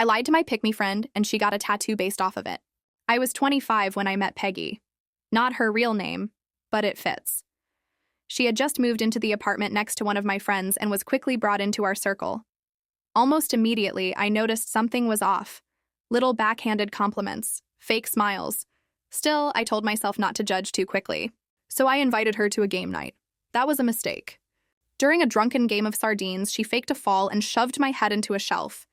I lied to my pick-me friend, and she got a tattoo based off of it. I was 25 when I met Peggy. Not her real name, but it fits. She had just moved into the apartment next to one of my friends and was quickly brought into our circle. Almost immediately, I noticed something was off. Little backhanded compliments, fake smiles. Still, I told myself not to judge too quickly. So I invited her to a game night. That was a mistake. During a drunken game of sardines, she faked a fall and shoved my head into a shelf.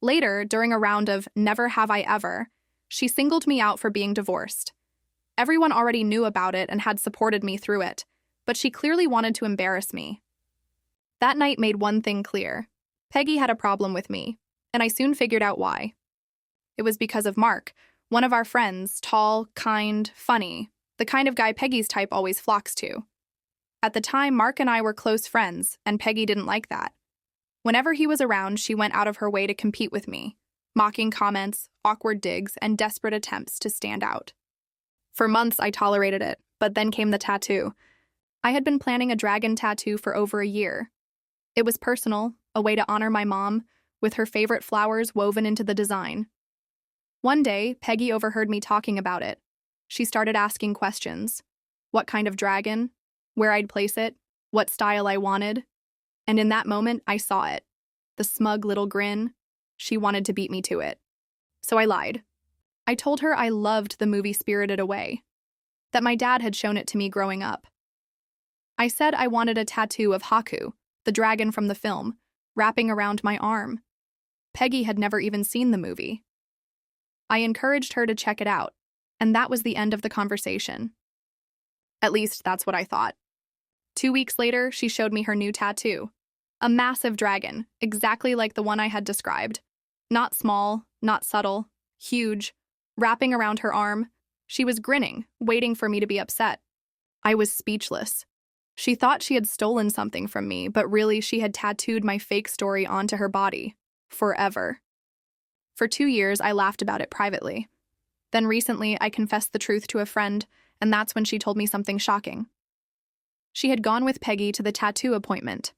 Later, during a round of Never Have I Ever, she singled me out for being divorced. Everyone already knew about it and had supported me through it, but she clearly wanted to embarrass me. That night made one thing clear. Peggy had a problem with me, and I soon figured out why. It was because of Mark, one of our friends, tall, kind, funny, the kind of guy Peggy's type always flocks to. At the time, Mark and I were close friends, and Peggy didn't like that. Whenever he was around, she went out of her way to compete with me, mocking comments, awkward digs, and desperate attempts to stand out. For months, I tolerated it, but then came the tattoo. I had been planning a dragon tattoo for over a year. It was personal, a way to honor my mom, with her favorite flowers woven into the design. One day, Peggy overheard me talking about it. She started asking questions. What kind of dragon? Where I'd place it? What style I wanted? And in that moment, I saw it. The smug little grin. She wanted to beat me to it. So I lied. I told her I loved the movie Spirited Away, that my dad had shown it to me growing up. I said I wanted a tattoo of Haku, the dragon from the film, wrapping around my arm. Peggy had never even seen the movie. I encouraged her to check it out, and that was the end of the conversation. At least, that's what I thought. 2 weeks later, she showed me her new tattoo. A massive dragon, exactly like the one I had described. Not small, not subtle, huge, wrapping around her arm. She was grinning, waiting for me to be upset. I was speechless. She thought she had stolen something from me, but really she had tattooed my fake story onto her body. Forever. For 2 years, I laughed about it privately. Then recently, I confessed the truth to a friend, and that's when she told me something shocking. She had gone with Peggy to the tattoo appointment.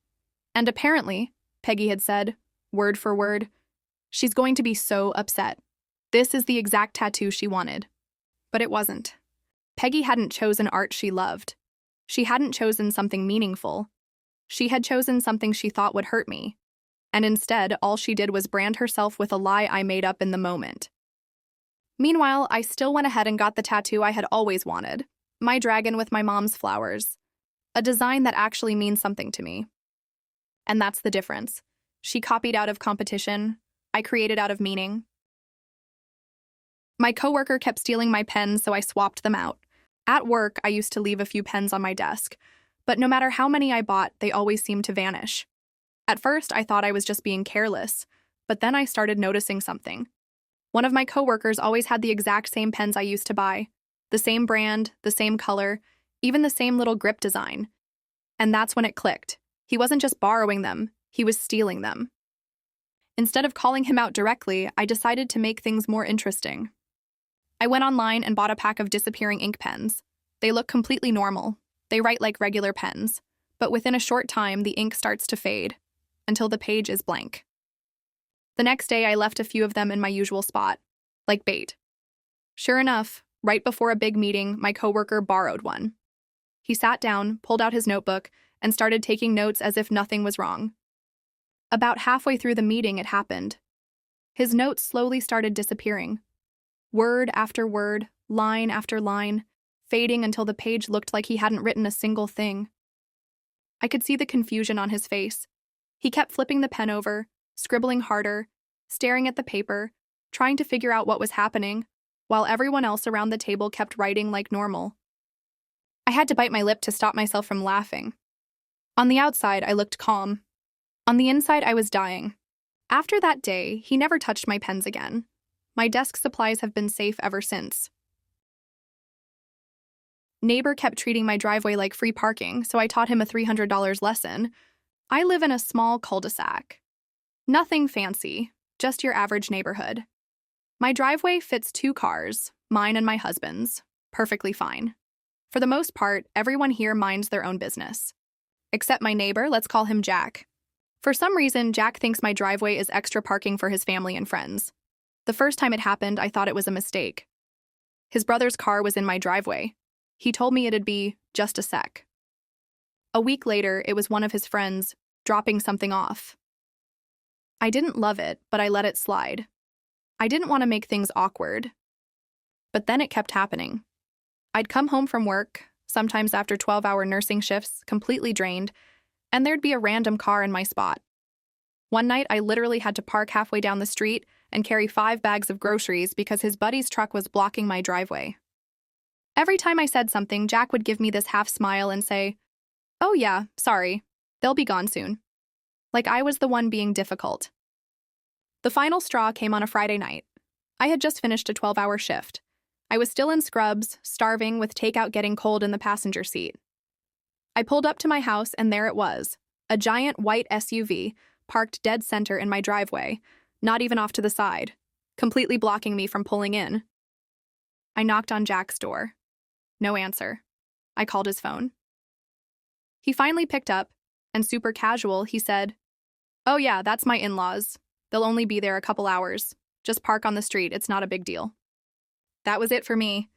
And apparently, Peggy had said, word for word, she's going to be so upset. This is the exact tattoo she wanted. But it wasn't. Peggy hadn't chosen art she loved. She hadn't chosen something meaningful. She had chosen something she thought would hurt me. And instead, all she did was brand herself with a lie I made up in the moment. Meanwhile, I still went ahead and got the tattoo I had always wanted. My dragon with my mom's flowers. A design that actually means something to me. And that's the difference. She copied out of competition. I created out of meaning. My coworker kept stealing my pens, so I swapped them out. At work, I used to leave a few pens on my desk, but no matter how many I bought, they always seemed to vanish. At first, I thought I was just being careless, but then I started noticing something. One of my coworkers always had the exact same pens I used to buy. The same brand, the same color, even the same little grip design. And that's when it clicked. He wasn't just borrowing them, he was stealing them. Instead of calling him out directly, I decided to make things more interesting. I went online and bought a pack of disappearing ink pens. They look completely normal. They write like regular pens. But within a short time, the ink starts to fade, until the page is blank. The next day, I left a few of them in my usual spot, like bait. Sure enough, right before a big meeting, my coworker borrowed one. He sat down, pulled out his notebook, and started taking notes as if nothing was wrong. About halfway through the meeting, it happened. His notes slowly started disappearing. Word after word, line after line, fading until the page looked like he hadn't written a single thing. I could see the confusion on his face. He kept flipping the pen over, scribbling harder, staring at the paper, trying to figure out what was happening, while everyone else around the table kept writing like normal. I had to bite my lip to stop myself from laughing. On the outside, I looked calm. On the inside, I was dying. After that day, he never touched my pens again. My desk supplies have been safe ever since. Neighbor kept treating my driveway like free parking, so I taught him a $300 lesson. I live in a small cul-de-sac. Nothing fancy, just your average neighborhood. My driveway fits 2 cars, mine and my husband's, perfectly fine. For the most part, everyone here minds their own business. Except my neighbor, let's call him Jack. For some reason, Jack thinks my driveway is extra parking for his family and friends. The first time it happened, I thought it was a mistake. His brother's car was in my driveway. He told me it'd be just a sec. A week later, it was one of his friends dropping something off. I didn't love it, but I let it slide. I didn't want to make things awkward. But then it kept happening. I'd come home from work, sometimes after 12-hour nursing shifts, completely drained, and there'd be a random car in my spot. One night, I literally had to park halfway down the street and carry 5 bags of groceries because his buddy's truck was blocking my driveway. Every time I said something, Jack would give me this half smile and say, "Oh yeah, sorry, they'll be gone soon." Like I was the one being difficult. The final straw came on a Friday night. I had just finished a 12-hour shift. I was still in scrubs, starving, with takeout getting cold in the passenger seat. I pulled up to my house, and there it was, a giant white SUV parked dead center in my driveway, not even off to the side, completely blocking me from pulling in. I knocked on Jack's door. No answer. I called his phone. He finally picked up, and super casual, he said, "Oh yeah, that's my in-laws. They'll only be there a couple hours. Just park on the street, it's not a big deal." That was it for me.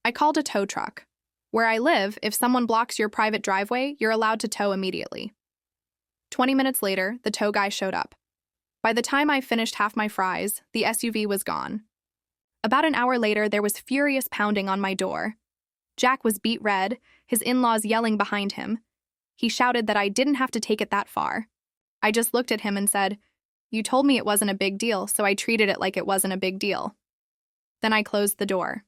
I called a tow truck. Where I live, if someone blocks your private driveway, you're allowed to tow immediately. 20 minutes later, the tow guy showed up. By the time I finished half my fries, the SUV was gone. About an hour later, there was furious pounding on my door. Jack was beet red, his in-laws yelling behind him. He shouted that I didn't have to take it that far. I just looked at him and said, "You told me it wasn't a big deal, so I treated it like it wasn't a big deal." Then I closed the door.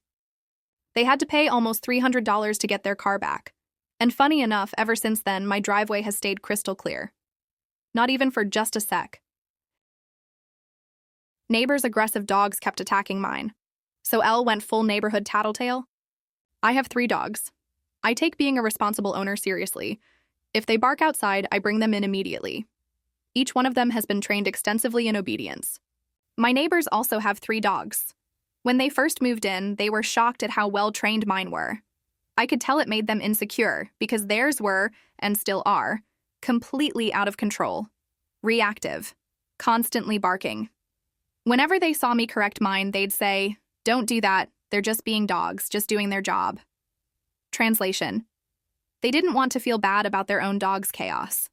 They had to pay almost $300 to get their car back. And funny enough, ever since then, my driveway has stayed crystal clear. Not even for just a sec. Neighbors' aggressive dogs kept attacking mine. So Elle went full neighborhood tattletale. I have 3 dogs. I take being a responsible owner seriously. If they bark outside, I bring them in immediately. Each one of them has been trained extensively in obedience. My neighbors also have 3 dogs. When they first moved in, they were shocked at how well-trained mine were. I could tell it made them insecure because theirs were, and still are, completely out of control, reactive, constantly barking. Whenever they saw me correct mine, they'd say, "Don't do that, they're just being dogs, just doing their job." Translation: they didn't want to feel bad about their own dog's chaos.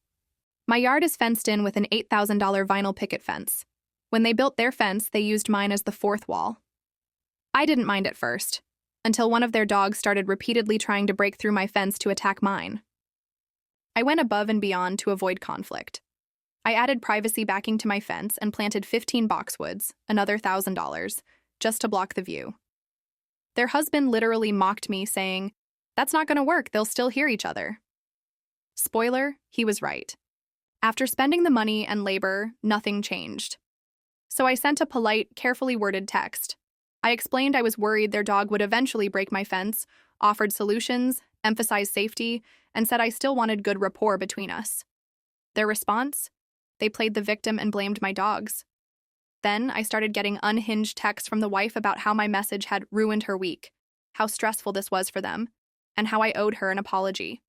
My yard is fenced in with an $8,000 vinyl picket fence. When they built their fence, they used mine as the 4th wall. I didn't mind at first, until one of their dogs started repeatedly trying to break through my fence to attack mine. I went above and beyond to avoid conflict. I added privacy backing to my fence and planted 15 boxwoods, another $1,000, just to block the view. Their husband literally mocked me, saying, "That's not going to work, they'll still hear each other." Spoiler, he was right. After spending the money and labor, nothing changed. So I sent a polite, carefully worded text. I explained I was worried their dog would eventually break my fence, offered solutions, emphasized safety, and said I still wanted good rapport between us. Their response? They played the victim and blamed my dogs. Then I started getting unhinged texts from the wife about how my message had ruined her week, how stressful this was for them, and how I owed her an apology.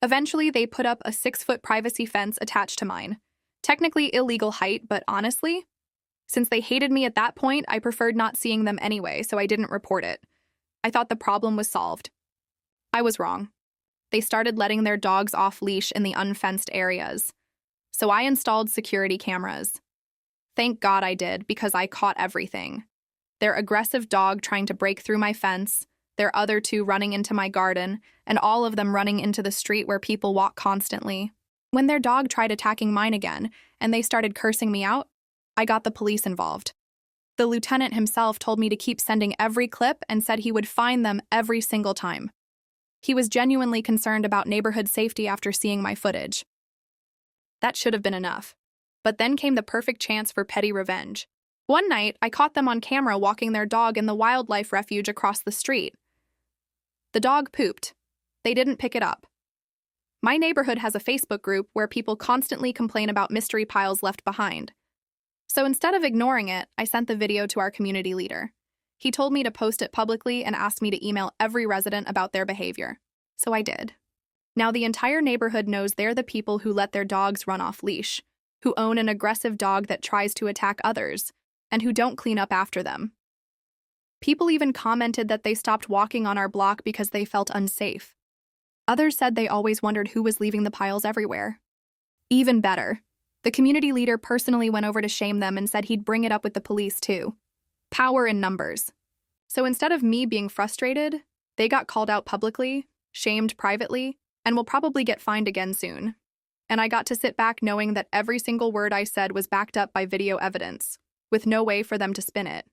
Eventually, they put up a 6-foot privacy fence attached to mine. Technically illegal height, but honestly, since they hated me at that point, I preferred not seeing them anyway, so I didn't report it. I thought the problem was solved. I was wrong. They started letting their dogs off leash in the unfenced areas. So I installed security cameras. Thank God I did, because I caught everything. Their aggressive dog trying to break through my fence, their other 2 running into my garden, and all of them running into the street where people walk constantly. When their dog tried attacking mine again, and they started cursing me out, I got the police involved. The lieutenant himself told me to keep sending every clip and said he would find them every single time. He was genuinely concerned about neighborhood safety after seeing my footage. That should have been enough. But then came the perfect chance for petty revenge. One night, I caught them on camera walking their dog in the wildlife refuge across the street. The dog pooped. They didn't pick it up. My neighborhood has a Facebook group where people constantly complain about mystery piles left behind. So instead of ignoring it, I sent the video to our community leader. He told me to post it publicly and asked me to email every resident about their behavior. So I did. Now the entire neighborhood knows they're the people who let their dogs run off leash, who own an aggressive dog that tries to attack others, and who don't clean up after them. People even commented that they stopped walking on our block because they felt unsafe. Others said they always wondered who was leaving the piles everywhere. Even better, the community leader personally went over to shame them and said he'd bring it up with the police too. Power in numbers. So instead of me being frustrated, they got called out publicly, shamed privately, and will probably get fined again soon. And I got to sit back knowing that every single word I said was backed up by video evidence, with no way for them to spin it.